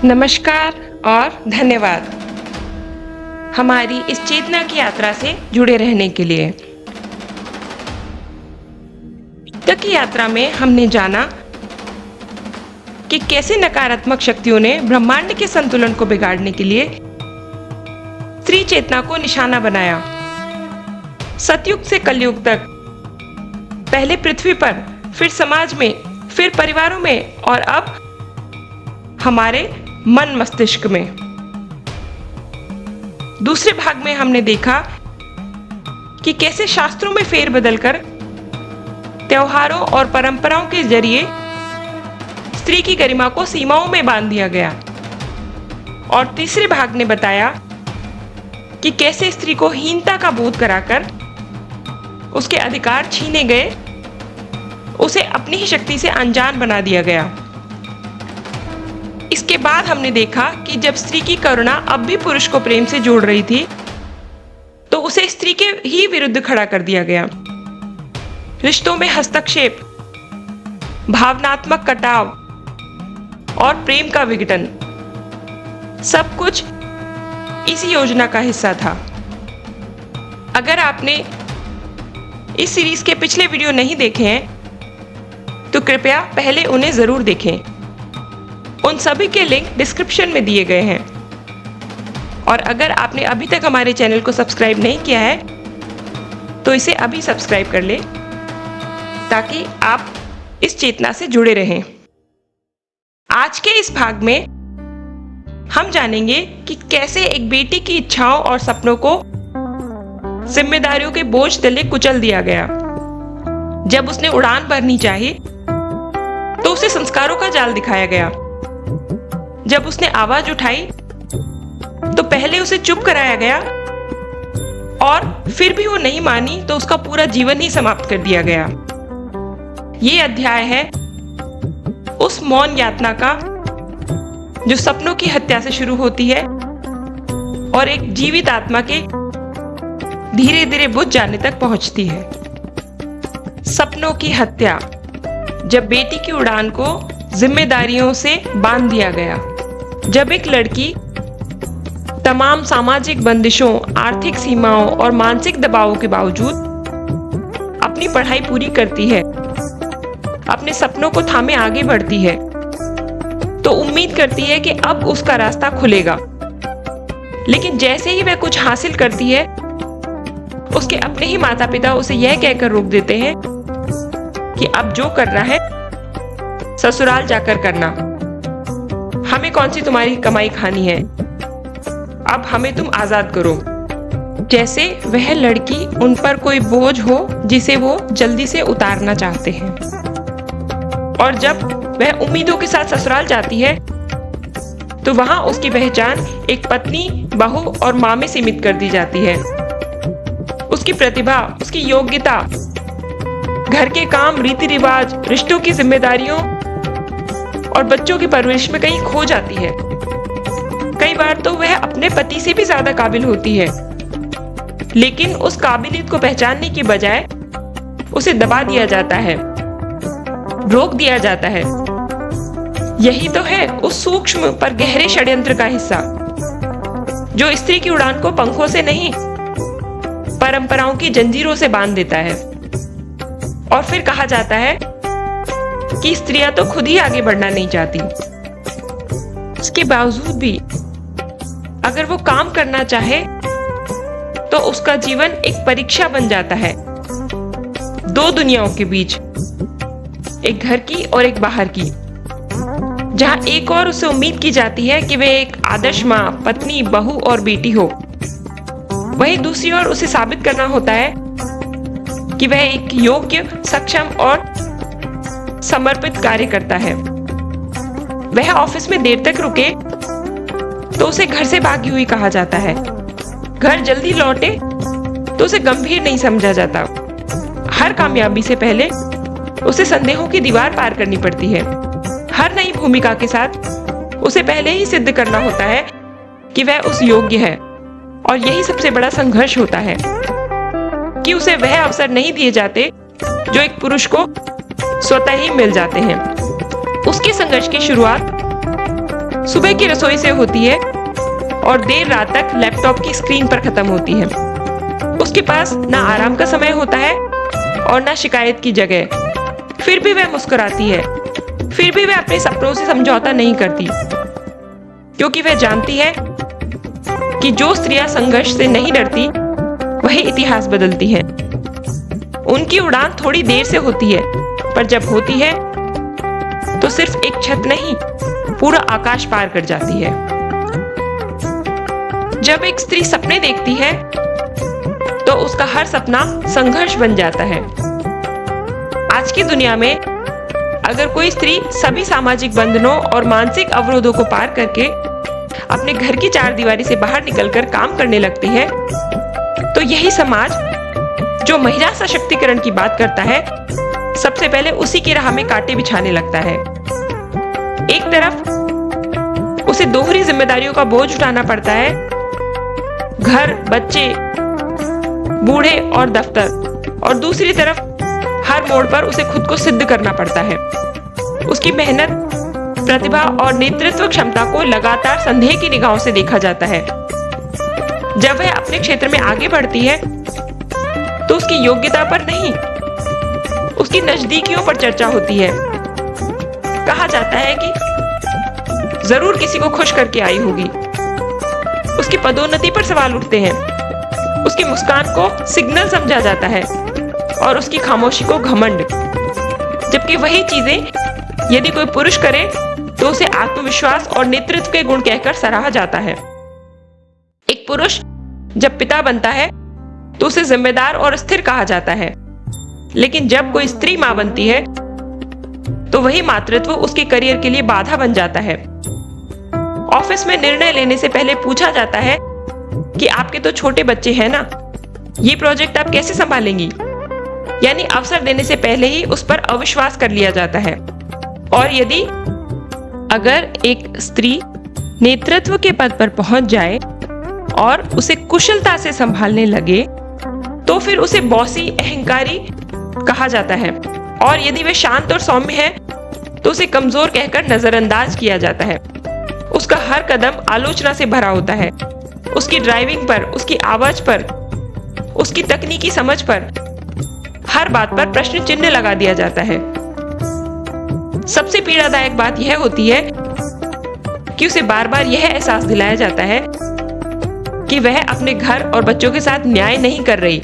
नमस्कार और धन्यवाद हमारी इस चेतना की यात्रा से जुड़े रहने के लिए। तक की यात्रा में हमने जाना कि कैसे नकारात्मक शक्तियों ने ब्रह्मांड के संतुलन को बिगाड़ने के लिए स्त्री चेतना को निशाना बनाया। सतयुग से कलयुग तक, पहले पृथ्वी पर, फिर समाज में, फिर परिवारों में और अब हमारे मन मस्तिष्क में। दूसरे भाग में हमने देखा कि कैसे शास्त्रों में फेरबदल कर त्योहारों और परंपराओं के जरिए स्त्री की गरिमा को सीमाओं में बांध दिया गया। और तीसरे भाग ने बताया कि कैसे स्त्री को हीनता का बोध कराकर उसके अधिकार छीने गए, उसे अपनी ही शक्ति से अनजान बना दिया गया। इसके बाद हमने देखा कि जब स्त्री की करुणा अब भी पुरुष को प्रेम से जोड़ रही थी, तो उसे स्त्री के ही विरुद्ध खड़ा कर दिया गया। रिश्तों में हस्तक्षेप, भावनात्मक कटाव और प्रेम का विघटन, सब कुछ इसी योजना का हिस्सा था। अगर आपने इस सीरीज के पिछले वीडियो नहीं देखे हैं, तो कृपया पहले उन्हें जरूर देखें। उन सभी के लिंक डिस्क्रिप्शन में दिए गए हैं। और अगर आपने अभी तक हमारे चैनल को सब्सक्राइब नहीं किया है, तो इसे अभी सब्सक्राइब कर लें ताकि आप इस चेतना से जुड़े रहें। आज के इस भाग में हम जानेंगे कि कैसे एक बेटी की इच्छाओं और सपनों को जिम्मेदारियों के बोझ तले कुचल दिया गया। जब उसने उड़ान भरनी चाहिए, तो उसे संस्कारों का जाल दिखाया गया। जब उसने आवाज उठाई, तो पहले उसे चुप कराया गया और फिर भी वो नहीं मानी तो उसका पूरा जीवन ही समाप्त कर दिया गया। ये अध्याय है उस मौन यातना का जो सपनों की हत्या से शुरू होती है और एक जीवित आत्मा के धीरे धीरे बुझ जाने तक पहुंचती है। सपनों की हत्या, जब बेटी की उड़ान को जिम्मेदारियों से बांध दिया गया। जब एक लड़की तमाम सामाजिक बंदिशों, आर्थिक सीमाओं और मानसिक दबावों के बावजूद अपनी पढ़ाई पूरी करती है, अपने सपनों को थामे आगे बढ़ती है, तो उम्मीद करती है कि अब उसका रास्ता खुलेगा। लेकिन जैसे ही वह कुछ हासिल करती है, उसके अपने ही माता पिता उसे यह कहकर रोक देते हैं कि अब जो करना है ससुराल जाकर करना, हमें कौन सी तुम्हारी कमाई खानी है, अब हमें तुम आजाद करो। जैसे वह लड़की उन पर कोई बोझ हो जिसे वो जल्दी से उतारना चाहते हैं। और जब वह उम्मीदों के साथ ससुराल जाती है, तो वहां उसकी पहचान एक पत्नी, बहू और मां में सीमित कर दी जाती है। उसकी प्रतिभा, उसकी योग्यता, घर के काम, रीति रिवाज, रिश्तों की जिम्मेदारियों और बच्चों की परवरिश में कहीं खो जाती है। कई बार तो वह अपने पति से भी ज्यादा काबिल होती है, लेकिन उस काबिलियत को पहचानने की बजाय उसे दबा दिया जाता है, रोक दिया जाता है। यही तो है उस सूक्ष्म पर गहरे षड्यंत्र का हिस्सा, जो स्त्री की उड़ान को पंखों से नहीं, परंपराओं की जंजीरों से बांध देता है। और फिर कहा जाता है कि स्त्रियां तो खुद ही आगे बढ़ना नहीं चाहती। इसके बावजूद भी अगर वो काम करना चाहे, तो उसका जीवन एक परीक्षा बन जाता है, दो दुनियाओं के बीच, एक घर की और एक बाहर की, जहां एक और उससे उम्मीद की जाती है कि वह एक आदर्श मां, पत्नी, बहू और बेटी हो, वहीं दूसरी ओर उसे साबित करना होता है कि वह एक योग्य, सक्षम और समर्पित कार्यकर्ता है। वह ऑफिस में देर तक रुके तो उसे घर से भागी हुई कहा जाता है, घर जल्दी लौटे तो उसे गंभीर नहीं समझा जाता। हर कामयाबी से पहले उसे संदेहों की दीवार पार करनी पड़ती है। हर नई भूमिका के साथ उसे पहले ही सिद्ध करना होता है कि वह उस योग्य है। और यही सबसे बड़ा संघर्ष होता है कि उसे वह अवसर नहीं दिए जाते जो एक पुरुष को स्वतः ही मिल जाते हैं। उसके संघर्ष की शुरुआत सुबह की रसोई से होती है और देर रात तक लैपटॉप की स्क्रीन पर खत्म होती है। उसके पास ना आराम का समय होता है और ना शिकायत की जगह। फिर भी वह मुस्कुराती है, फिर भी वह अपने सपनों से समझौता नहीं करती, क्योंकि वह जानती है कि जो स्त्रियां संघर्ष से नहीं डरती वही इतिहास बदलती हैं। उनकी उड़ान थोड़ी देर से होती है, पर जब होती है तो सिर्फ एक छत नहीं, पूरा आकाश पार कर जाती है। जब एक स्त्री सपने देखती है तो उसका हर सपना संघर्ष बन जाता है। आज की दुनिया में अगर कोई स्त्री सभी सामाजिक बंधनों और मानसिक अवरोधों को पार करके अपने घर की चारदीवारी से बाहर निकलकर काम करने लगती है, तो यही समाज जो महिला सशक्तिकरण की बात करता है, सबसे पहले उसी की राह में कांटे बिछाने लगता है। एक तरफ उसे दोहरी जिम्मेदारियों का बोझ उठाना पड़ता है, घर, बच्चे, बूढ़े और दफ्तर, और दूसरी तरफ हर मोड़ पर उसे खुद को सिद्ध करना पड़ता है। उसकी मेहनत, प्रतिभा और नेतृत्व क्षमता को लगातार संदेह की निगाहों से देखा जाता है। जब वह अपने क्षेत्र में आगे बढ़ती है तो उसकी योग्यता पर नहीं, उसकी नजदीकियों पर चर्चा होती है। कहा जाता है कि जरूर किसी को खुश करके आई होगी। उसकी पदोन्नति पर सवाल उठते हैं, उसकी मुस्कान को सिग्नल समझा जाता है और उसकी खामोशी को घमंड। जबकि वही चीजें यदि कोई पुरुष करे तो उसे आत्मविश्वास और नेतृत्व के गुण कहकर सराहा जाता है। एक पुरुष जब पिता बनता है तो उसे जिम्मेदार और स्थिर कहा जाता है, लेकिन जब कोई स्त्री मां बनती है तो वही मातृत्व उसके करियर के लिए बाधा बन जाता है। ऑफिस में निर्णय लेने से पहले पूछा जाता है कि आपके तो छोटे बच्चे हैं ना, ये प्रोजेक्ट आप कैसे संभालेंगी? यानी अवसर देने से पहले ही उस पर अविश्वास कर लिया जाता है। और यदि अगर एक स्त्री नेतृत्व के पद पर पहुंच जाए और उसे कुशलता से संभालने लगे तो फिर उसे बॉसी, अहंकारी कहा जाता है। और यदि वे शांत और सौम्य है तो उसे कमजोर कहकर नजरअंदाज किया जाता है। उसका हर कदम आलोचना से भरा होता है। उसकी ड्राइविंग पर, उसकी आवाज पर, उसकी तकनीकी समझ पर, हर बात पर प्रश्न चिन्ह लगा दिया जाता है। सबसे पीड़ादायक बात यह होती है कि उसे बार बार यह एहसास दिलाया जाता है कि वह अपने घर और बच्चों के साथ न्याय नहीं कर रही,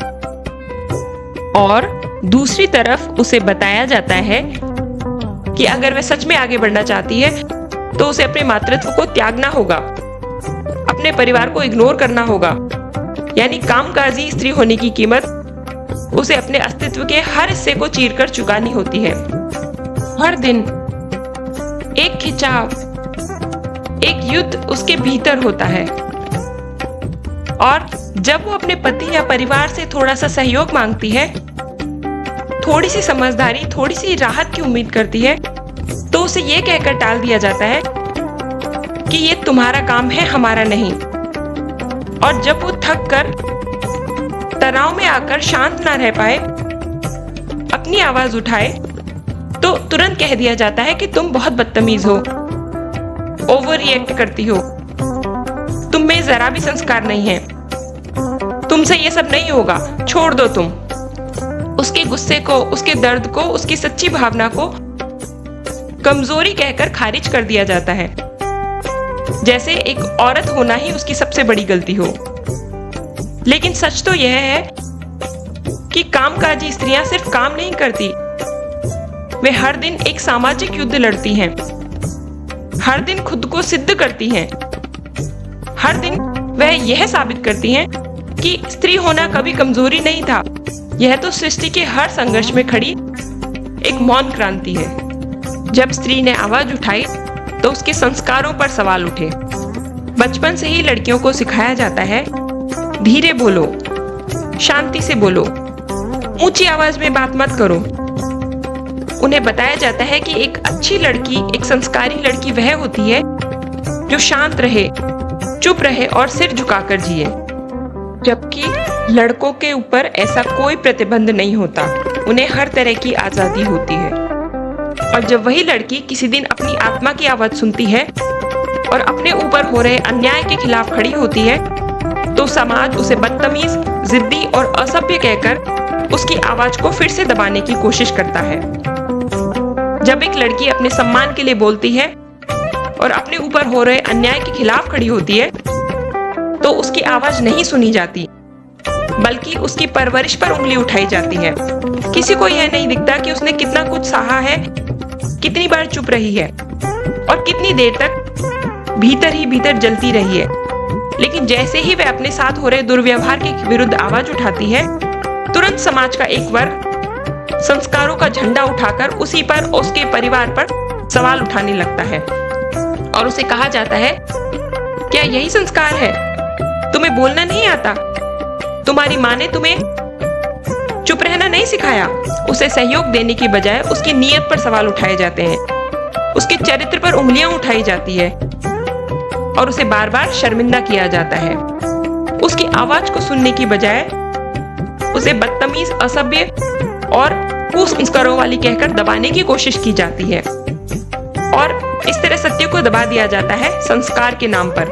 और दूसरी तरफ उसे बताया जाता है कि अगर वह सच में आगे बढ़ना चाहती है तो उसे अपने मातृत्व को त्यागना होगा, अपने परिवार को इग्नोर करना होगा। यानी कामकाजी स्त्री होने की कीमत उसे अपने अस्तित्व के हर हिस्से को चीरकर चुकानी होती है। हर दिन एक खिंचाव, एक युद्ध उसके भीतर होता है, और जब वो अपने पति या परिवार से थोड़ा सा सहयोग मांगती है, थोड़ी सी समझदारी, थोड़ी सी राहत की उम्मीद करती है, तो उसे ये कहकर टाल दिया जाता है कि ये तुम्हारा काम है, हमारा नहीं। और जब वो थक कर तनाव में आकर शांत ना रह पाए, अपनी आवाज उठाए, तो तुरंत कह दिया जाता है कि तुम बहुत बदतमीज हो, ओवर रिएक्ट करती हो, तुम में जरा भी संस्कार नहीं है, तुमसे ये सब नहीं होगा, छोड़ दो तुम। उसके गुस्से को, उसके दर्द को, उसकी सच्ची भावना को कमजोरी कहकर खारिज कर दिया जाता है, जैसे एक औरत होना ही उसकी सबसे बड़ी गलती हो। लेकिन सच तो यह है कि कामकाजी स्त्रियां सिर्फ काम नहीं करती, वे हर दिन एक सामाजिक युद्ध लड़ती हैं, हर दिन खुद को सिद्ध करती हैं, हर दिन वह यह साबित करती हैं कि स्त्री होना कभी कमजोरी नहीं था, यह तो सृष्टि के हर संघर्ष में खड़ी एक मौन क्रांति है। जब स्त्री ने आवाज उठाई तो उसके संस्कारों पर सवाल उठे। बचपन से ही लड़कियों को सिखाया जाता है, धीरे बोलो, शांति से बोलो, ऊंची आवाज में बात मत करो। उन्हें बताया जाता है कि एक अच्छी लड़की, एक संस्कारी लड़की वह होती है जो शांत रहे, चुप रहे और सिर झुकाकर जिए। जबकि लड़कों के ऊपर ऐसा कोई प्रतिबंध नहीं होता, उन्हें हर तरह की आजादी होती है। और जब वही लड़की किसी दिन अपनी आत्मा की आवाज सुनती है और अपने ऊपर हो रहे अन्याय के खिलाफ खड़ी होती है तो समाज उसे बदतमीज, जिद्दी और असभ्य कहकर उसकी आवाज को फिर से दबाने की कोशिश करता है। जब एक लड़की अपने सम्मान के लिए बोलती है और अपने ऊपर हो रहे अन्याय के खिलाफ खड़ी होती है तो उसकी आवाज नहीं सुनी जाती, बल्कि उसकी परवरिश पर उंगली उठाई जाती है। किसी को यह नहीं दिखता कि उसने कितना कुछ सहा है, कितनी बार चुप रही है और कितनी देर तक भीतर ही भीतर जलती रही है। लेकिन जैसे ही वह अपने साथ हो रहे दुर्व्यवहार के विरुद्ध आवाज उठाती है, तुरंत समाज का एक वर्ग संस्कारों का झंडा उठाकर उसी पर, उसके परिवार पर सवाल उठाने लगता है और उसे कहा जाता है, क्या यही संस्कार है? तुम्हें बोलना नहीं आता? तुम्हारी माँ ने तुम्हें चुप रहना नहीं सिखाया? उसे सहयोग देने की बजाय उसकी नीयत पर सवाल उठाए जाते हैं, उसके चरित्र पर उंगलियां उठाई जाती है और उसे बार बार शर्मिंदा किया जाता है। उसकी आवाज को सुनने की बजाय उसे बदतमीज, असभ्य और कुसंस्कारों वाली कहकर दबाने की कोशिश की जाती है और इस तरह सत्य को दबा दिया जाता है संस्कार के नाम पर।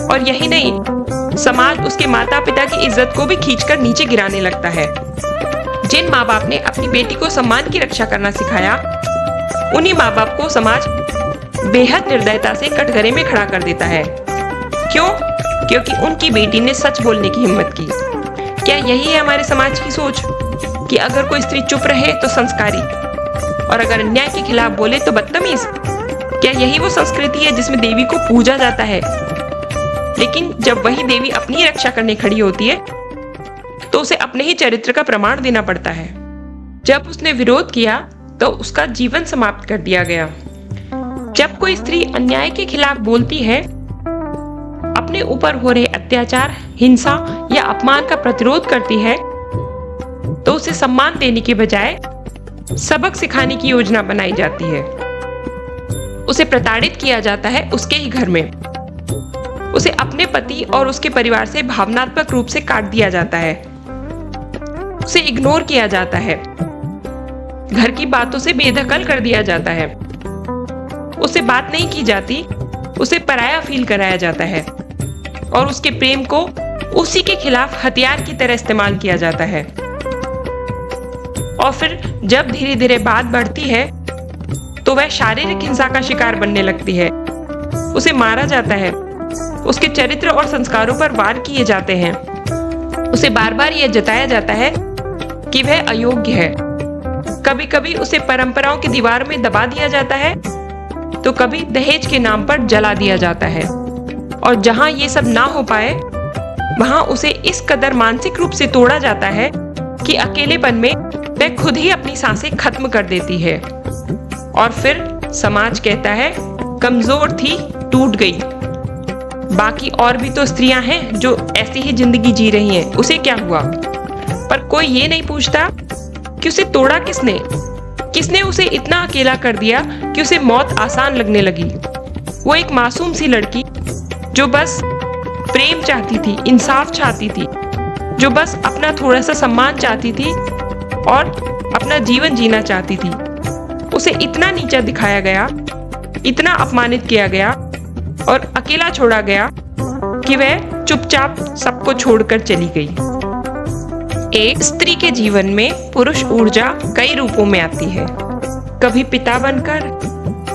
और यही नहीं, समाज उसके माता पिता की इज्जत को भी खींचकर नीचे गिराने लगता है। जिन माँ बाप ने अपनी बेटी को सम्मान की रक्षा करना सिखाया, उन्हीं माँ बाप को समाज बेहद निर्दयता से कटघरे में खड़ा कर देता है। क्यों? क्योंकि उनकी बेटी ने सच बोलने की हिम्मत की। क्या यही है हमारे समाज की सोच कि अगर कोई स्त्री चुप रहे तो संस्कारी और अगर अन्याय के खिलाफ बोले तो बदतमीज? क्या यही वो संस्कृति है जिसमें देवी को पूजा जाता है? लेकिन जब वही देवी अपनी रक्षा करने खड़ी होती है तो उसे अपने ही चरित्र का प्रमाण देना पड़ता है। जब उसने विरोध किया तो उसका जीवन समाप्त कर दिया गया। जब कोई स्त्री अन्याय के खिलाफ बोलती है, अपने ऊपर हो रहे अत्याचार, हिंसा या अपमान का प्रतिरोध करती है, तो उसे सम्मान देने के बजाय सबक सिखाने की योजना बनाई जाती है। उसे प्रताड़ित किया जाता है उसके ही घर में। उसे अपने पति और उसके परिवार से भावनात्मक रूप से काट दिया जाता है। उसे इग्नोर किया जाता है। घर की बातों से बेदखल कर दिया जाता है। उससे बात नहीं की जाती, उसे पराया फील कराया जाता है और उसके प्रेम को उसी के खिलाफ हथियार की तरह इस्तेमाल किया जाता है। और फिर जब धीरे धीरे बात बढ़ती है तो वह शारीरिक हिंसा का शिकार बनने लगती है। उसे मारा जाता है, उसके चरित्र और संस्कारों पर वार किए जाते हैं। उसे बार बार यह जताया जाता है कि वह अयोग्य है। कभी कभी उसे परंपराओं की दीवार में दबा दिया जाता है तो कभी दहेज के नाम पर जला दिया जाता है। और जहां ये सब ना हो पाए, वहां उसे इस कदर मानसिक रूप से तोड़ा जाता है कि अकेलेपन में वह खुद ही अपनी सांसें खत्म कर देती है। और फिर समाज कहता है, कमजोर थी, टूट गई। बाकी और भी तो स्त्रियां हैं जो ऐसी ही जिंदगी जी रही हैं, उसे क्या हुआ? पर कोई ये नहीं पूछता कि उसे तोड़ा किसने? किसने उसे इतना अकेला कर दिया कि उसे मौत आसान लगने लगी? वो एक मासूम सी लड़की जो बस प्रेम चाहती थी, इंसाफ चाहती थी, जो बस अपना थोड़ा सा सम्मान चाहती थी और अपना जीवन जीना चाहती थी, उसे इतना नीचा दिखाया गया, इतना अपमानित किया गया और अकेला छोड़ा गया कि वह चुपचाप सबको छोड़कर चली गई। एक स्त्री के जीवन में पुरुष ऊर्जा कई रूपों में आती है, कभी पिता बनकर,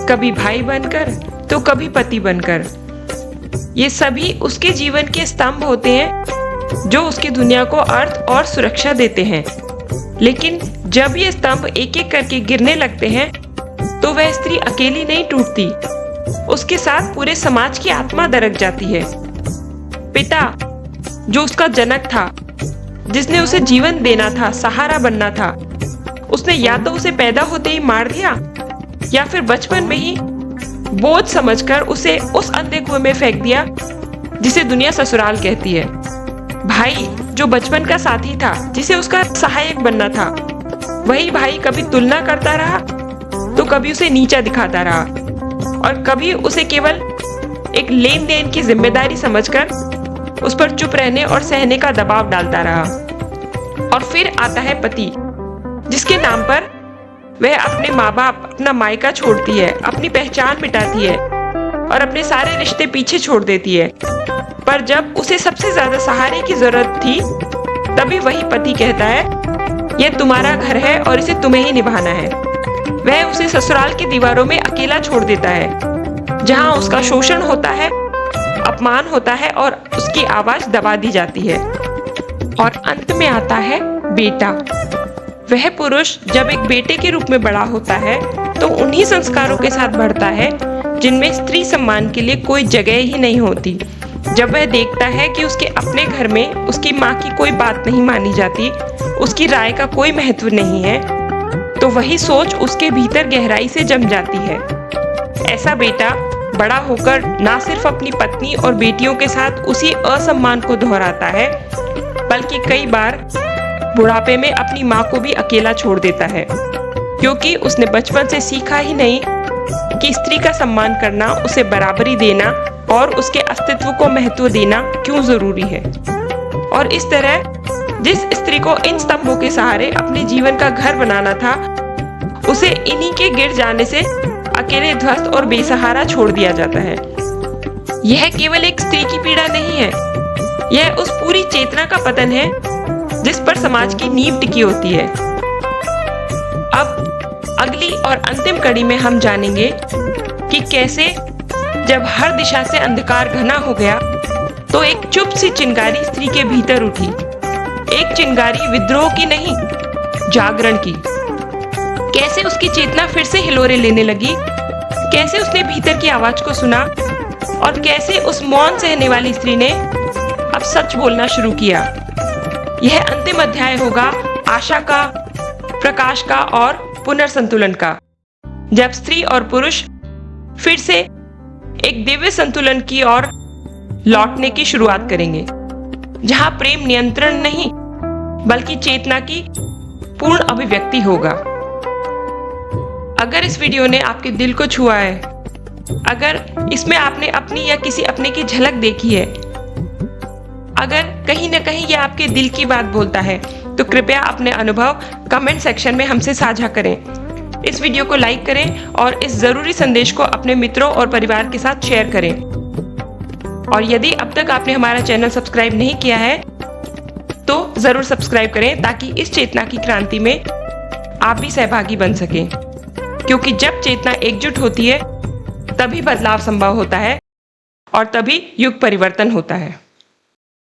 कभी भाई बनकर, तो कभी पति बनकर। ये सभी उसके जीवन के स्तंभ होते हैं जो उसकी दुनिया को अर्थ और सुरक्षा देते हैं। लेकिन जब ये स्तंभ एक एक करके गिरने लगते हैं तो वह स्त्री अकेली नहीं टूटती, उसके साथ पूरे समाज की आत्मा दरक जाती है। पिता जो उसका जनक था, जिसने उसे जीवन देना था, सहारा बनना था, उसने या तो उसे पैदा होते ही मार दिया या फिर बचपन में ही बोझ समझकर उसे उस अंधे कुएं में फेंक दिया जिसे दुनिया ससुराल कहती है। भाई जो बचपन का साथी था, जिसे उसका सहायक बनना था, वही भाई कभी तुलना करता रहा तो कभी उसे नीचा दिखाता रहा और कभी उसे केवल एक लेन देन की जिम्मेदारी समझकर उस पर चुप रहने और सहने का दबाव डालता रहा। और फिर आता है पति, जिसके नाम पर वह अपने माँ बाप, अपना मायका छोड़ती है, अपनी पहचान मिटाती है और अपने सारे रिश्ते पीछे छोड़ देती है। पर जब उसे सबसे ज्यादा सहारे की जरूरत थी, तभी वही पति कहता है, यह तुम्हारा घर है और इसे तुम्हें ही निभाना है। वह उसे ससुराल की दीवारों में अकेला छोड़ देता है, जहां उसका शोषण होता है, अपमान होता है और उसकी आवाज दबा दी जाती है। और अंत में आता है बेटा। वह पुरुष जब एक बेटे के रूप में बड़ा होता है तो उन्हीं संस्कारों के साथ बढ़ता है जिनमें स्त्री सम्मान के लिए कोई जगह ही नहीं होती। जब वह देखता है कि उसके अपने घर में उसकी माँ की कोई बात नहीं मानी जाती, उसकी राय का कोई महत्व नहीं है, तो वही सोच उसके भीतर गहराई से जम जाती है। ऐसा बेटा बड़ा होकर ना सिर्फ अपनी पत्नी और बेटियों के साथ उसी असम्मान को दोहराता है, बल्कि कई बार बुढ़ापे में अपनी माँ को भी अकेला छोड़ देता है, क्योंकि उसने बचपन से सीखा ही नहीं कि स्त्री का सम्मान करना, उसे बराबरी देना और उसके अस्तित्व को महत्व देना क्यों जरूरी है। और इस तरह जिस स्त्री को इन स्तंभों के सहारे अपने जीवन का घर बनाना था, उसे इन्हीं के गिर जाने से अकेले ध्वस्त और बेसहारा छोड़ दिया जाता है। यह केवल एक स्त्री की पीड़ा नहीं है, यह उस पूरी चेतना का पतन है जिस पर समाज की नींव टिकी होती है। अब अगली और अंतिम कड़ी में हम जानेंगे कि कैसे जब हर दिशा से अंधकार घना हो गया तो एक चुप सी चिंगारी स्त्री के भीतर उठी। एक चिंगारी विद्रोह की नहीं, जागरण की। कैसे उसकी चेतना फिर से हिलोरे लेने लगी, कैसे उसने भीतर की आवाज को सुना और कैसे उस मौन सहने वाली स्त्री ने अब सच बोलना शुरू किया। यह अंतिम अध्याय होगा आशा का, प्रकाश का और पुनर्संतुलन का, जब स्त्री और पुरुष फिर से एक दिव्य संतुलन की ओर लौटने की शुरुआत करेंगे, जहां प्रेम नियंत्रण नहीं बल्कि चेतना की पूर्ण अभिव्यक्ति होगा। अगर इस वीडियो ने आपके दिल को छुआ है, अगर इसमें आपने अपनी या किसी अपने की झलक देखी है, अगर कहीं न कहीं यह आपके दिल की बात बोलता है, तो कृपया अपने अनुभव कमेंट सेक्शन में हमसे साझा करें। इस वीडियो को लाइक करें और इस जरूरी संदेश को अपने मित्रों और परिवार के साथ शेयर करें। और यदि अब तक आपने हमारा चैनल सब्सक्राइब नहीं किया है तो जरूर सब्सक्राइब करें, ताकि इस चेतना की क्रांति में आप भी सहभागी बन सकें। क्योंकि जब चेतना एकजुट होती है तभी बदलाव संभव होता है और तभी युग परिवर्तन होता है।